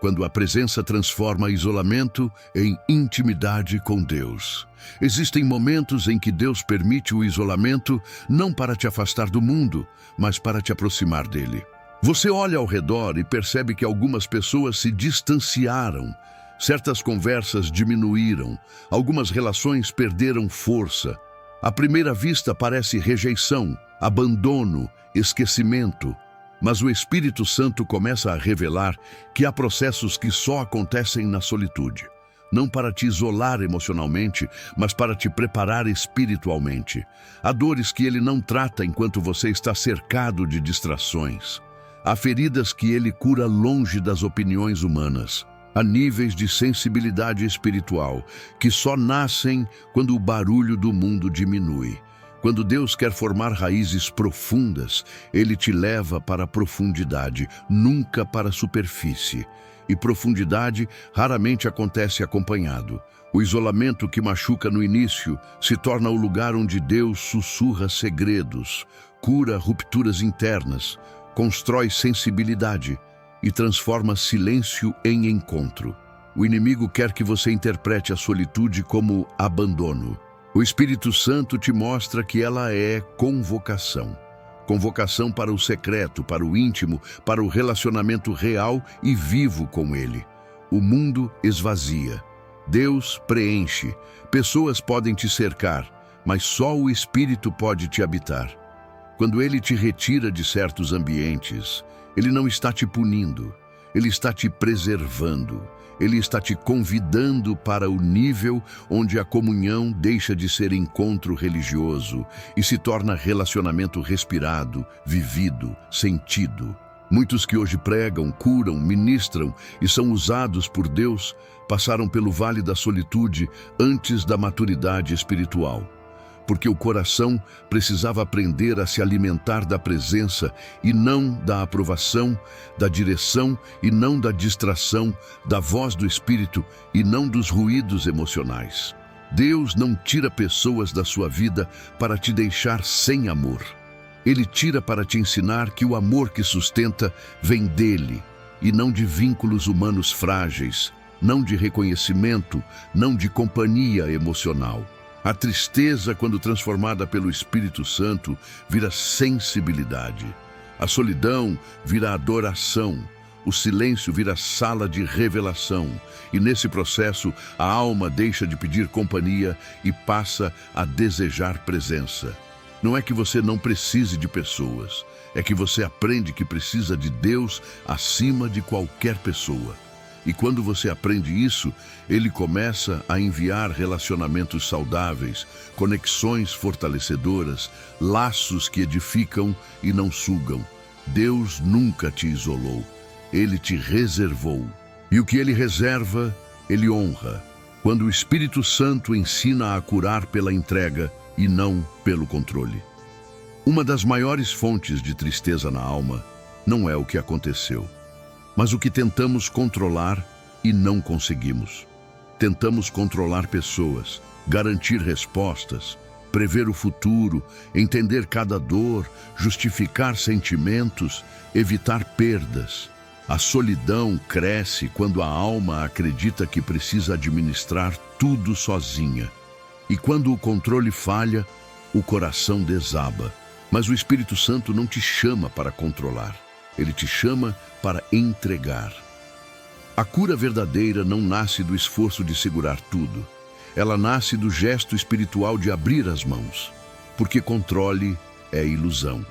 Quando a presença transforma isolamento em intimidade com Deus. Existem momentos em que Deus permite o isolamento não para te afastar do mundo, mas para te aproximar dele. Você olha ao redor e percebe que algumas pessoas se distanciaram, certas conversas diminuíram, algumas relações perderam força. À primeira vista parece rejeição, abandono, esquecimento. Mas o Espírito Santo começa a revelar que há processos que só acontecem na solitude. Não para te isolar emocionalmente, mas para te preparar espiritualmente. Há dores que ele não trata enquanto você está cercado de distrações. Há feridas que ele cura longe das opiniões humanas. Há níveis de sensibilidade espiritual que só nascem quando o barulho do mundo diminui. Quando Deus quer formar raízes profundas, Ele te leva para a profundidade, nunca para a superfície. E profundidade raramente acontece acompanhado. O isolamento que machuca no início se torna o lugar onde Deus sussurra segredos, cura rupturas internas, constrói sensibilidade e transforma silêncio em encontro. O inimigo quer que você interprete a solitude como abandono. O Espírito Santo te mostra que ela é convocação. Convocação para o secreto, para o íntimo, para o relacionamento real e vivo com Ele. O mundo esvazia. Deus preenche. Pessoas podem te cercar, mas só o Espírito pode te habitar. Quando Ele te retira de certos ambientes, Ele não está te punindo. Ele está te preservando. Ele está te convidando para o nível onde a comunhão deixa de ser encontro religioso e se torna relacionamento respirado, vivido, sentido. Muitos que hoje pregam, curam, ministram e são usados por Deus passaram pelo vale da solitude antes da maturidade espiritual. Porque o coração precisava aprender a se alimentar da presença e não da aprovação, da direção e não da distração, da voz do Espírito e não dos ruídos emocionais. Deus não tira pessoas da sua vida para te deixar sem amor. Ele tira para te ensinar que o amor que sustenta vem dele e não de vínculos humanos frágeis, não de reconhecimento, não de companhia emocional. A tristeza, quando transformada pelo Espírito Santo, vira sensibilidade. A solidão vira adoração. O silêncio vira sala de revelação. E nesse processo, a alma deixa de pedir companhia e passa a desejar presença. Não é que você não precise de pessoas. É que você aprende que precisa de Deus acima de qualquer pessoa. E quando você aprende isso, Ele começa a enviar relacionamentos saudáveis, conexões fortalecedoras, laços que edificam e não sugam. Deus nunca te isolou. Ele te reservou. E o que Ele reserva, Ele honra. Quando o Espírito Santo ensina a curar pela entrega e não pelo controle. Uma das maiores fontes de tristeza na alma não é o que aconteceu, mas o que tentamos controlar e não conseguimos. Tentamos controlar pessoas, garantir respostas, prever o futuro, entender cada dor, justificar sentimentos, evitar perdas. A solidão cresce quando a alma acredita que precisa administrar tudo sozinha. E quando o controle falha, o coração desaba. Mas o Espírito Santo não te chama para controlar. Ele te chama para entregar. A cura verdadeira não nasce do esforço de segurar tudo. Ela nasce do gesto espiritual de abrir as mãos. Porque controle é ilusão.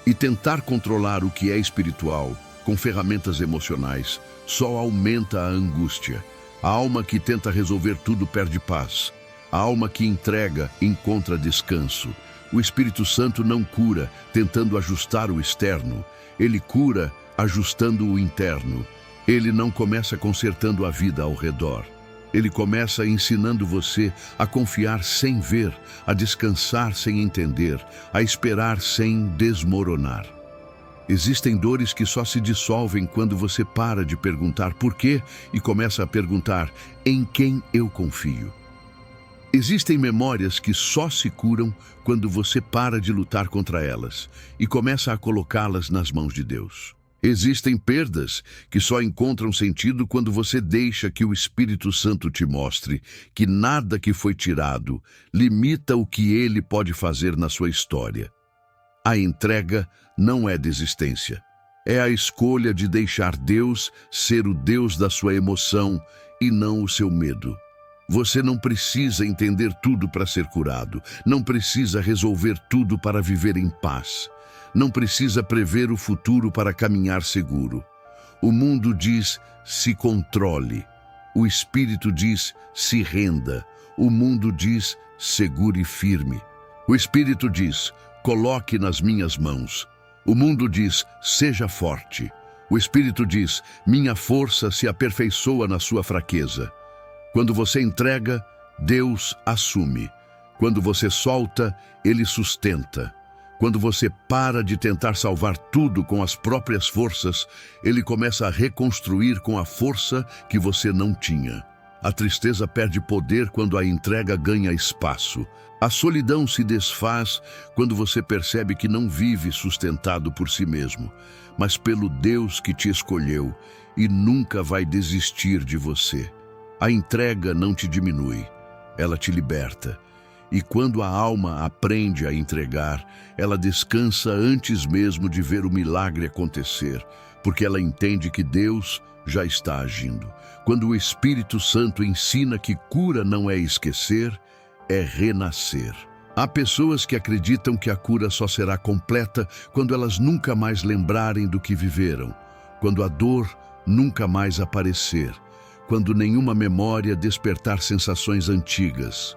E tentar controlar o que é espiritual com ferramentas emocionais só aumenta a angústia. A alma que tenta resolver tudo perde paz. A alma que entrega encontra descanso. O Espírito Santo não cura tentando ajustar o externo. Ele cura ajustando o interno. Ele não começa consertando a vida ao redor. Ele começa ensinando você a confiar sem ver, a descansar sem entender, a esperar sem desmoronar. Existem dores que só se dissolvem quando você para de perguntar por quê e começa a perguntar em quem eu confio. Existem memórias que só se curam quando você para de lutar contra elas e começa a colocá-las nas mãos de Deus. Existem perdas que só encontram sentido quando você deixa que o Espírito Santo te mostre que nada que foi tirado limita o que Ele pode fazer na sua história. A entrega não é desistência. É a escolha de deixar Deus ser o Deus da sua emoção e não o seu medo. Você não precisa entender tudo para ser curado. Não precisa resolver tudo para viver em paz. Não precisa prever o futuro para caminhar seguro. O mundo diz, se controle. O Espírito diz, se renda. O mundo diz, segure firme. O Espírito diz, coloque nas minhas mãos. O mundo diz, seja forte. O Espírito diz, minha força se aperfeiçoa na sua fraqueza. Quando você entrega, Deus assume. Quando você solta, Ele sustenta. Quando você para de tentar salvar tudo com as próprias forças, Ele começa a reconstruir com a força que você não tinha. A tristeza perde poder quando a entrega ganha espaço. A solidão se desfaz quando você percebe que não vive sustentado por si mesmo, mas pelo Deus que te escolheu e nunca vai desistir de você. A entrega não te diminui, ela te liberta. E quando a alma aprende a entregar, ela descansa antes mesmo de ver o milagre acontecer, porque ela entende que Deus já está agindo. Quando o Espírito Santo ensina que cura não é esquecer, é renascer. Há pessoas que acreditam que a cura só será completa quando elas nunca mais lembrarem do que viveram, quando a dor nunca mais aparecer, quando nenhuma memória despertar sensações antigas.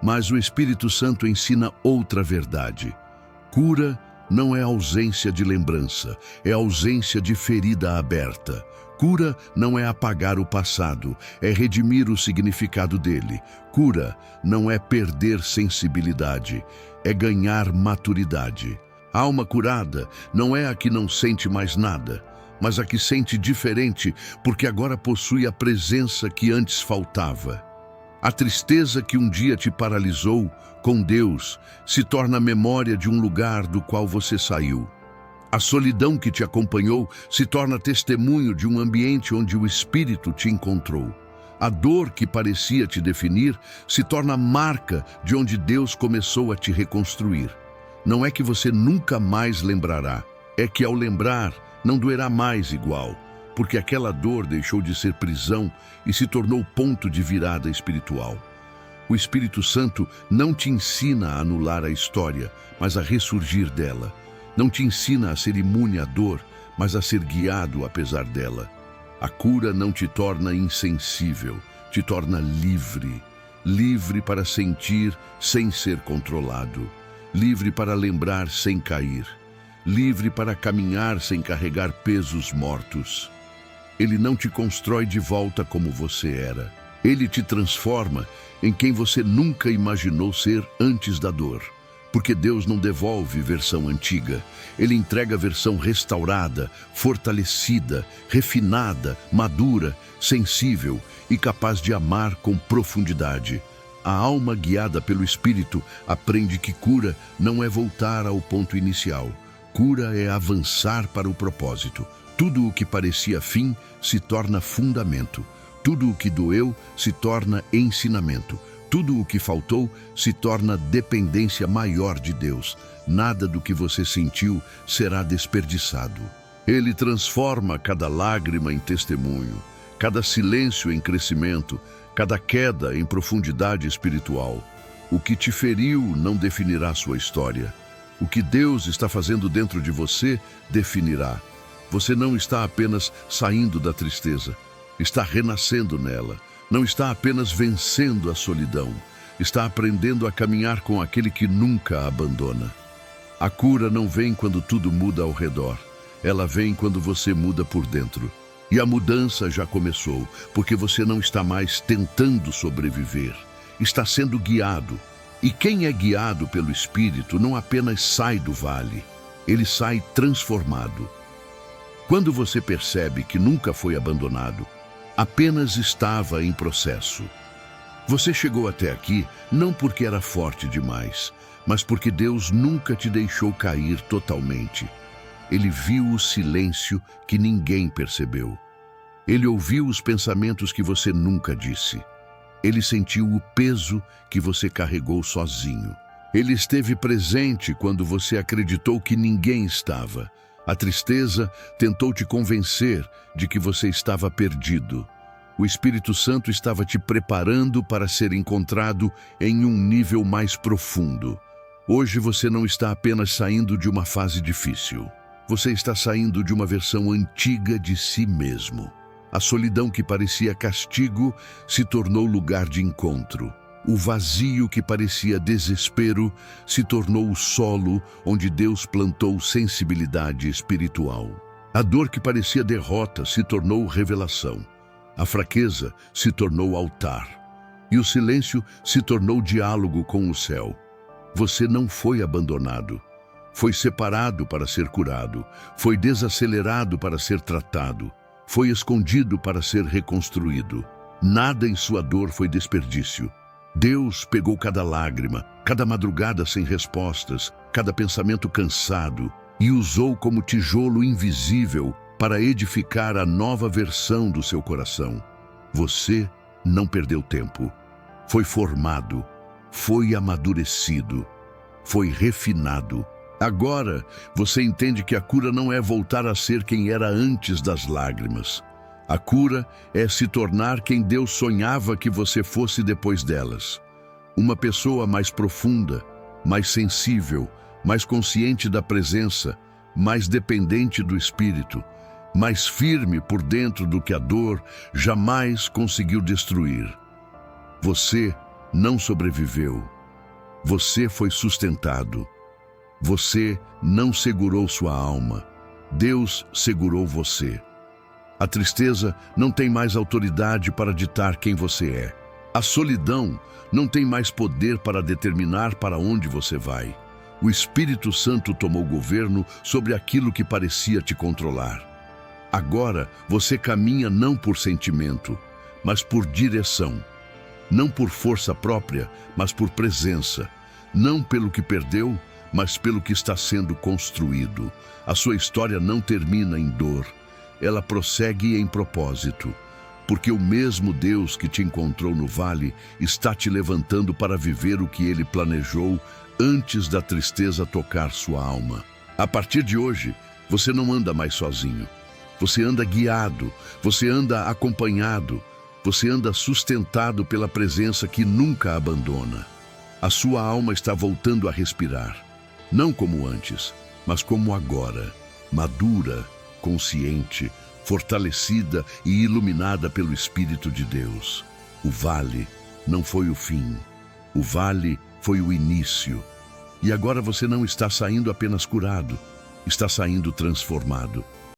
Mas o Espírito Santo ensina outra verdade. Cura não é ausência de lembrança, é ausência de ferida aberta. Cura não é apagar o passado, é redimir o significado dele. Cura não é perder sensibilidade, é ganhar maturidade. A alma curada não é a que não sente mais nada, mas a que sente diferente, porque agora possui a presença que antes faltava. A tristeza que um dia te paralisou, com Deus, se torna memória de um lugar do qual você saiu. A solidão que te acompanhou se torna testemunho de um ambiente onde o Espírito te encontrou. A dor que parecia te definir se torna marca de onde Deus começou a te reconstruir. Não é que você nunca mais lembrará, é que ao lembrar não doerá mais igual, porque aquela dor deixou de ser prisão e se tornou ponto de virada espiritual. O Espírito Santo não te ensina a anular a história, mas a ressurgir dela. Não te ensina a ser imune à dor, mas a ser guiado apesar dela. A cura não te torna insensível, te torna livre. Livre para sentir sem ser controlado. Livre para lembrar sem cair. Livre para caminhar sem carregar pesos mortos. Ele não te constrói de volta como você era. Ele te transforma em quem você nunca imaginou ser antes da dor. Porque Deus não devolve versão antiga. Ele entrega a versão restaurada, fortalecida, refinada, madura, sensível e capaz de amar com profundidade. A alma guiada pelo Espírito aprende que cura não é voltar ao ponto inicial. Cura é avançar para o propósito. Tudo o que parecia fim se torna fundamento. Tudo o que doeu se torna ensinamento. Tudo o que faltou se torna dependência maior de Deus. Nada do que você sentiu será desperdiçado. Ele transforma cada lágrima em testemunho, cada silêncio em crescimento, cada queda em profundidade espiritual. O que te feriu não definirá sua história. O que Deus está fazendo dentro de você definirá. Você não está apenas saindo da tristeza, está renascendo nela. Não está apenas vencendo a solidão, está aprendendo a caminhar com aquele que nunca a abandona. A cura não vem quando tudo muda ao redor, ela vem quando você muda por dentro. E a mudança já começou, porque você não está mais tentando sobreviver, está sendo guiado. E quem é guiado pelo Espírito não apenas sai do vale, ele sai transformado. Quando você percebe que nunca foi abandonado, apenas estava em processo. Você chegou até aqui não porque era forte demais, mas porque Deus nunca te deixou cair totalmente. Ele viu o silêncio que ninguém percebeu. Ele ouviu os pensamentos que você nunca disse. Ele sentiu o peso que você carregou sozinho. Ele esteve presente quando você acreditou que ninguém estava. A tristeza tentou te convencer de que você estava perdido. O Espírito Santo estava te preparando para ser encontrado em um nível mais profundo. Hoje você não está apenas saindo de uma fase difícil. Você está saindo de uma versão antiga de si mesmo. A solidão que parecia castigo se tornou lugar de encontro. O vazio que parecia desespero se tornou o solo onde Deus plantou sensibilidade espiritual. A dor que parecia derrota se tornou revelação. A fraqueza se tornou altar. E o silêncio se tornou diálogo com o céu. Você não foi abandonado. Foi separado para ser curado. Foi desacelerado para ser tratado. Foi escondido para ser reconstruído. Nada em sua dor foi desperdício. Deus pegou cada lágrima, cada madrugada sem respostas, cada pensamento cansado e usou como tijolo invisível para edificar a nova versão do seu coração. Você não perdeu tempo. Foi formado, foi amadurecido, foi refinado. Agora você entende que a cura não é voltar a ser quem era antes das lágrimas. A cura é se tornar quem Deus sonhava que você fosse depois delas. Uma pessoa mais profunda, mais sensível, mais consciente da presença, mais dependente do Espírito. mais firme por dentro do que a dor jamais conseguiu destruir. Você não sobreviveu. Você foi sustentado. Você não segurou sua alma. Deus segurou você. A tristeza não tem mais autoridade para ditar quem você é. A solidão não tem mais poder para determinar para onde você vai. O Espírito Santo tomou governo sobre aquilo que parecia te controlar. Agora você caminha não por sentimento, mas por direção. Não por força própria, mas por presença. Não pelo que perdeu, mas pelo que está sendo construído. A sua história não termina em dor. Ela prossegue em propósito. Porque o mesmo Deus que te encontrou no vale está te levantando para viver o que Ele planejou antes da tristeza tocar sua alma. A partir de hoje, você não anda mais sozinho. Você anda guiado, você anda acompanhado, você anda sustentado pela presença que nunca abandona. A sua alma está voltando a respirar, não como antes, mas como agora, madura, consciente, fortalecida e iluminada pelo Espírito de Deus. O vale não foi o fim. O vale foi o início. E agora você não está saindo apenas curado, está saindo transformado.